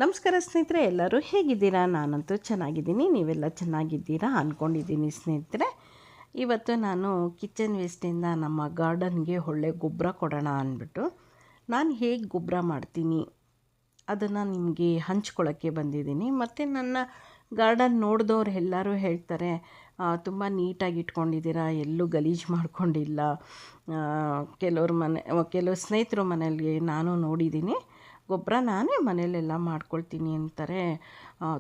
ನಮಸ್ಕಾರ ಸ್ನೇಹಿತರೆ, ಎಲ್ಲರೂ ಹೇಗಿದ್ದೀರಾ? ನಾನಂತೂ ಚೆನ್ನಾಗಿದ್ದೀನಿ, ನೀವೆಲ್ಲ ಚೆನ್ನಾಗಿದ್ದೀರಾ ಅಂದ್ಕೊಂಡಿದ್ದೀನಿ ಸ್ನೇಹಿತರೆ. ಇವತ್ತು ನಾನು ಕಿಚನ್ ವೇಸ್ಟಿಂದ ನಮ್ಮ ಗಾರ್ಡನ್ಗೆ ಒಳ್ಳೆ ಗೊಬ್ಬರ ಕೊಡೋಣ ಅಂದ್ಬಿಟ್ಟು ನಾನು ಹೇಗೆ ಗೊಬ್ಬರ ಮಾಡ್ತೀನಿ ಅದನ್ನು ನಿಮಗೆ ಹಂಚ್ಕೊಳ್ಳೋಕ್ಕೆ ಬಂದಿದ್ದೀನಿ. ಮತ್ತು ನನ್ನ ಗಾರ್ಡನ್ ನೋಡಿದವ್ರು ಎಲ್ಲರೂ ಹೇಳ್ತಾರೆ, ತುಂಬ ನೀಟಾಗಿ ಇಟ್ಕೊಂಡಿದ್ದೀರಾ, ಎಲ್ಲೂ ಗಲೀಜು ಮಾಡ್ಕೊಂಡಿಲ್ಲ. ಕೆಲವು ಸ್ನೇಹಿತರು ಮನೆಯಲ್ಲಿ ನಾನು ನೋಡಿದ್ದೀನಿ, ಗೊಬ್ಬರ ನಾನೇ ಮನೆಯಲ್ಲೆಲ್ಲ ಮಾಡ್ಕೊಳ್ತೀನಿ ಅಂತಾರೆ.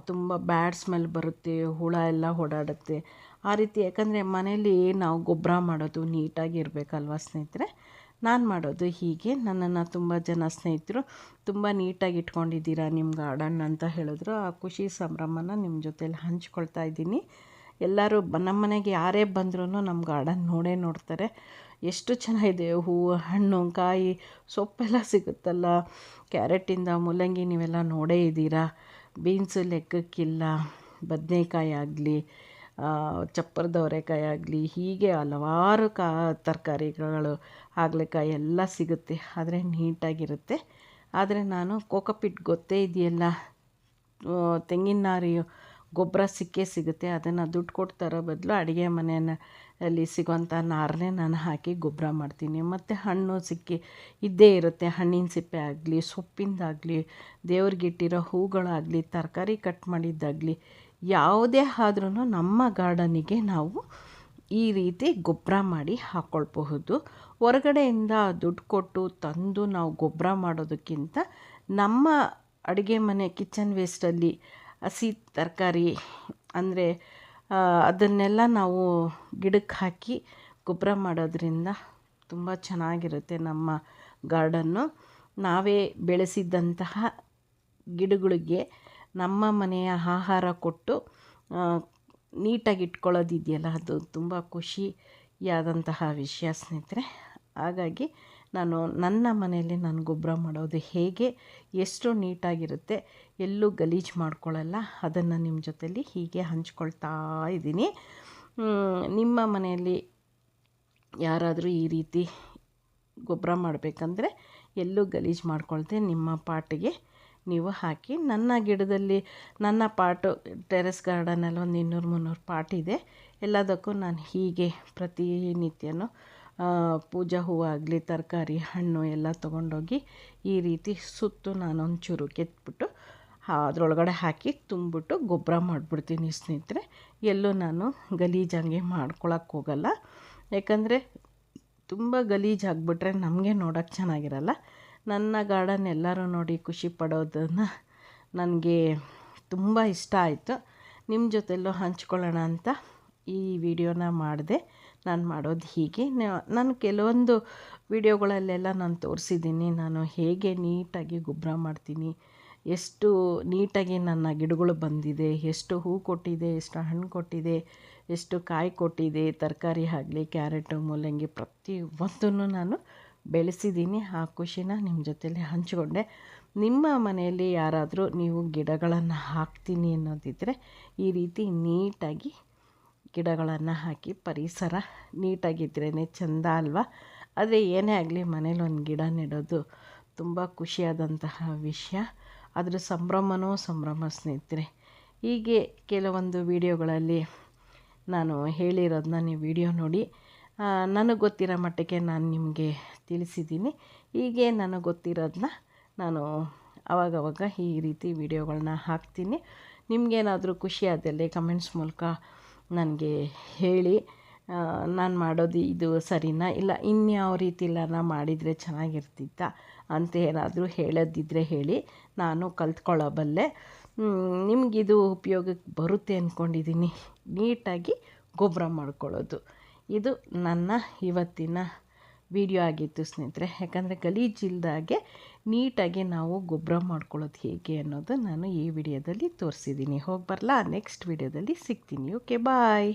ತುಂಬ ಬ್ಯಾಡ್ ಸ್ಮೆಲ್ ಬರುತ್ತೆ, ಹುಳ ಎಲ್ಲ ಓಡಾಡುತ್ತೆ ಆ ರೀತಿ. ಯಾಕಂದರೆ ಮನೇಲಿ ನಾವು ಗೊಬ್ಬರ ಮಾಡೋದು ನೀಟಾಗಿ ಇರಬೇಕಲ್ವ ಸ್ನೇಹಿತರೆ. ನಾನು ಮಾಡೋದು ಹೀಗೆ. ನನ್ನನ್ನು ತುಂಬ ಜನ ಸ್ನೇಹಿತರು ತುಂಬ ನೀಟಾಗಿ ಇಟ್ಕೊಂಡಿದ್ದೀರಾ ನಿಮ್ಮ ಗಾರ್ಡನ್ ಅಂತ ಹೇಳಿದ್ರು. ಆ ಖುಷಿ ಸಂಭ್ರಮನ ನಿಮ್ಮ ಜೊತೆಲಿ ಹಂಚ್ಕೊಳ್ತಾ ಇದ್ದೀನಿ. ಎಲ್ಲರೂ ನಮ್ಮ ಮನೆಗೆ ಯಾರೇ ಬಂದ್ರೂ ನಮ್ಮ ಗಾರ್ಡನ್ ನೋಡ್ತಾರೆ. ಎಷ್ಟು ಚೆನ್ನಾಗಿದೆ, ಹೂವು, ಹಣ್ಣು, ಕಾಯಿ, ಸೊಪ್ಪೆಲ್ಲ ಸಿಗುತ್ತಲ್ಲ. ಕ್ಯಾರೆಟಿಂದ ಮೂಲಂಗಿ ನೀವೆಲ್ಲ ನೋಡೇ ಇದ್ದೀರಾ. ಬೀನ್ಸು ಲೆಕ್ಕಕ್ಕಿಲ್ಲ. ಬದನೇಕಾಯಿ ಆಗಲಿ, ಚಪ್ಪರದವರೆಕಾಯಿ ಆಗಲಿ, ಹೀಗೆ ಹಲವಾರು ತರಕಾರಿಗಳು, ಹಾಗಲಕಾಯಿ ಎಲ್ಲ ಸಿಗುತ್ತೆ. ಆದರೆ ನೀಟಾಗಿರುತ್ತೆ. ಆದರೆ ನಾನು ಕೋಕೋಪಿಟ್ ಗೊತ್ತೇ ಇದೆಯಲ್ಲ, ತೆಂಗಿನ ನಾರಿ ಗೊಬ್ಬರ ಸಿಗುತ್ತೆ. ಅದನ್ನು ದುಡ್ಡು ಕೊಟ್ಟು ತರೋ ಬದಲು ಅಡುಗೆ ಮನೆಯಲ್ಲಿ ಸಿಗೋಂಥ ನಾರನ್ನೇ ನಾನು ಹಾಕಿ ಗೊಬ್ಬರ ಮಾಡ್ತೀನಿ. ಮತ್ತು ಹಣ್ಣು ಇದ್ದೇ ಇರುತ್ತೆ. ಹಣ್ಣಿನ ಸಿಪ್ಪೆ ಆಗಲಿ, ಸೊಪ್ಪಿಂದಾಗಲಿ, ದೇವ್ರಿಗಿಟ್ಟಿರೋ ಹೂಗಳಾಗಲಿ, ತರಕಾರಿ ಕಟ್ ಮಾಡಿದ್ದಾಗಲಿ, ಯಾವುದೇ ಆದ್ರೂ ನಮ್ಮ ಗಾರ್ಡನಿಗೆ ನಾವು ಈ ರೀತಿ ಗೊಬ್ಬರ ಮಾಡಿ ಹಾಕ್ಕೊಳ್ಬಹುದು. ಹೊರಗಡೆಯಿಂದ ದುಡ್ಡು ಕೊಟ್ಟು ತಂದು ನಾವು ಗೊಬ್ಬರ ಮಾಡೋದಕ್ಕಿಂತ ನಮ್ಮ ಅಡುಗೆ ಮನೆ ಕಿಚನ್ ವೇಸ್ಟಲ್ಲಿ ಹಸಿ ತರಕಾರಿ ಅಂದರೆ ಅದನ್ನೆಲ್ಲ ನಾವು ಗಿಡಕ್ಕೆ ಹಾಕಿ ಗೊಬ್ಬರ ಮಾಡೋದ್ರಿಂದ ತುಂಬ ಚೆನ್ನಾಗಿರುತ್ತೆ. ನಮ್ಮ ಗಾರ್ಡನ್ನು ನಾವೇ ಬೆಳೆಸಿದ್ದಂತಹ ಗಿಡಗಳಿಗೆ ನಮ್ಮ ಮನೆಯ ಆಹಾರ ಕೊಟ್ಟು ನೀಟಾಗಿ ಇಟ್ಕೊಳ್ಳೋದಿದೆಯಲ್ಲ, ಅದು ತುಂಬ ಖುಷಿಯಾದಂತಹ ವಿಷಯ ಸ್ನೇಹಿತರೆ. ಹಾಗಾಗಿ ನಾನು ನನ್ನ ಮನೆಯಲ್ಲಿ ನಾನು ಗೊಬ್ಬರ ಮಾಡೋದು ಹೇಗೆ, ಎಷ್ಟು ನೀಟಾಗಿರುತ್ತೆ, ಎಲ್ಲೂ ಗಲೀಜು ಮಾಡ್ಕೊಳ್ಳಲ್ಲ, ಅದನ್ನು ನಿಮ್ಮ ಜೊತೆಲಿ ಹೀಗೆ ಹಂಚ್ಕೊಳ್ತಾ ಇದ್ದೀನಿ. ನಿಮ್ಮ ಮನೆಯಲ್ಲಿ ಯಾರಾದರೂ ಈ ರೀತಿ ಗೊಬ್ಬರ ಮಾಡಬೇಕಂದ್ರೆ ಎಲ್ಲೂ ಗಲೀಜು ಮಾಡ್ಕೊಳ್ದೆ ನಿಮ್ಮ ಪಾಟಿಗೆ ನೀವು ಹಾಕಿ. ನನ್ನ ಗಿಡದಲ್ಲಿ, ನನ್ನ ಪಾಟು ಟೆರೆಸ್ ಗಾರ್ಡನಲ್ಲಿ ಒಂದು 200-300 ಪಾಟ್ ಇದೆ. ಎಲ್ಲದಕ್ಕೂ ನಾನು ಹೀಗೆ ಪ್ರತಿನಿತ್ಯನೂ ಪೂಜಾ ಹೂವಾಗಲಿ, ತರಕಾರಿ, ಹಣ್ಣು ಎಲ್ಲ ತೊಗೊಂಡೋಗಿ ಈ ರೀತಿ ಸುತ್ತು ನಾನೊಂಚೂರು ಕೆತ್ಬಿಟ್ಟು ಅದರೊಳಗಡೆ ಹಾಕಿ ತುಂಬಿಬಿಟ್ಟು ಗೊಬ್ಬರ ಮಾಡಿಬಿಡ್ತೀನಿ ಸ್ನೇಹಿತರೆ. ಎಲ್ಲೂ ನಾನು ಗಲೀಜಂಗೆ ಮಾಡ್ಕೊಳಕ್ಕೆ ಹೋಗಲ್ಲ. ಯಾಕಂದರೆ ತುಂಬ ಗಲೀಜಾಗಿಬಿಟ್ರೆ ನಮಗೆ ನೋಡೋಕ್ಕೆ ಚೆನ್ನಾಗಿರಲ್ಲ. ನನ್ನ ಗಾರ್ಡನ್ ಎಲ್ಲರೂ ನೋಡಿ ಖುಷಿ ಪಡೋದನ್ನು ನನಗೆ ತುಂಬ ಇಷ್ಟ ಆಯಿತು. ನಿಮ್ಮ ಜೊತೆಲ್ಲೂ ಹಂಚ್ಕೊಳ್ಳೋಣ ಅಂತ ಈ ವಿಡಿಯೋನ ಮಾಡಿದೆ. ನಾನು ಮಾಡೋದು ಹೀಗೆ. ನಾನು ಕೆಲವೊಂದು ವಿಡಿಯೋಗಳಲ್ಲೆಲ್ಲ ನಾನು ತೋರಿಸಿದ್ದೀನಿ, ನಾನು ಹೇಗೆ ನೀಟಾಗಿ ಗೊಬ್ಬರ ಮಾಡ್ತೀನಿ, ಎಷ್ಟು ನೀಟಾಗಿ ನನ್ನ ಗಿಡಗಳು ಬಂದಿದೆ, ಎಷ್ಟು ಹೂ ಕೊಟ್ಟಿದೆ, ಎಷ್ಟು ಹಣ್ಣು ಕೊಟ್ಟಿದೆ, ಎಷ್ಟು ಕಾಯಿ ಕೊಟ್ಟಿದೆ, ತರಕಾರಿ ಆಗಲಿ, ಕ್ಯಾರೆಟು, ಮೂಲಂಗಿ ಪ್ರತಿಯೊಂದನ್ನು ನಾನು ಬೆಳೆಸಿದ್ದೀನಿ. ಆ ಖುಷಿನ ನಿಮ್ಮ ಜೊತೆಲಿ ಹಂಚಿಕೊಂಡೆ. ನಿಮ್ಮ ಮನೆಯಲ್ಲಿ ಯಾರಾದರೂ ನೀವು ಗಿಡಗಳನ್ನು ಹಾಕ್ತೀನಿ ಅನ್ನೋದಿದ್ದರೆ ಈ ರೀತಿ ನೀಟಾಗಿ ಗಿಡಗಳನ್ನು ಹಾಕಿ. ಪರಿಸರ ನೀಟಾಗಿದ್ರೇ ಚೆಂದ ಅಲ್ವಾ? ಆದರೆ ಏನೇ ಆಗಲಿ ಮನೇಲಿ ಒಂದು ಗಿಡ ನೆಡೋದು ತುಂಬ ಖುಷಿಯಾದಂತಹ ವಿಷಯ. ಅದರ ಸಂಭ್ರಮ ಸ್ನೇಹಿತರೆ. ಹೀಗೆ ಕೆಲವೊಂದು ವಿಡಿಯೋಗಳಲ್ಲಿ ನಾನು ಹೇಳಿರೋದನ್ನ ನೀವು ವಿಡಿಯೋ ನೋಡಿ. ನನಗೆ ಗೊತ್ತಿರೋ ಮಟ್ಟಿಗೆ ನಾನು ನಿಮಗೆ ತಿಳಿಸಿದ್ದೀನಿ. ಹೀಗೆ ನನಗೆ ಗೊತ್ತಿರೋದನ್ನ ನಾನು ಆವಾಗವಾಗ ಈ ರೀತಿ ವಿಡಿಯೋಗಳನ್ನ ಹಾಕ್ತೀನಿ. ನಿಮಗೇನಾದರೂ ಖುಷಿಯಾದಲ್ಲಿ ಕಮೆಂಟ್ಸ್ ಮೂಲಕ ನನಗೆ ಹೇಳಿ. ನಾನು ಮಾಡೋದು ಇದು ಸರಿನಾ, ಇಲ್ಲ ಇನ್ಯಾವ ರೀತಿ ಎಲ್ಲ ಮಾಡಿದರೆ ಚೆನ್ನಾಗಿರ್ತಿತ್ತಾ ಅಂತ ಏನಾದರೂ ಹೇಳೋದಿದ್ದರೆ ಹೇಳಿ, ನಾನು ಕಲ್ತ್ಕೊಳ್ಳಬಲ್ಲೆ. ನಿಮಗಿದು ಉಪಯೋಗಕ್ಕೆ ಬರುತ್ತೆ ಅಂದ್ಕೊಂಡಿದ್ದೀನಿ. ನೀಟಾಗಿ ಗೊಬ್ಬರ ಮಾಡ್ಕೊಳ್ಳೋದು ಇದು ನನ್ನ ಇವತ್ತಿನ ವಿಡಿಯೋ ಆಗಿತ್ತು ಸ್ನೇಹಿತರೆ. ಯಾಕಂದರೆ ಗಲೀಜಿಲ್ದಾಗೆ ನೀಟಾಗಿ ನಾವು ಗೊಬ್ಬರ ಮಾಡ್ಕೊಳ್ಳೋದು ಹೇಗೆ ಅನ್ನೋದು ನಾನು ಈ ವಿಡಿಯೋದಲ್ಲಿ ತೋರಿಸಿದ್ದೀನಿ. ಹೋಗಿ ಬರಲಾ? ನೆಕ್ಸ್ಟ್ ವಿಡಿಯೋದಲ್ಲಿ ಸಿಗ್ತೀನಿ. ಓಕೆ, ಬಾಯ್.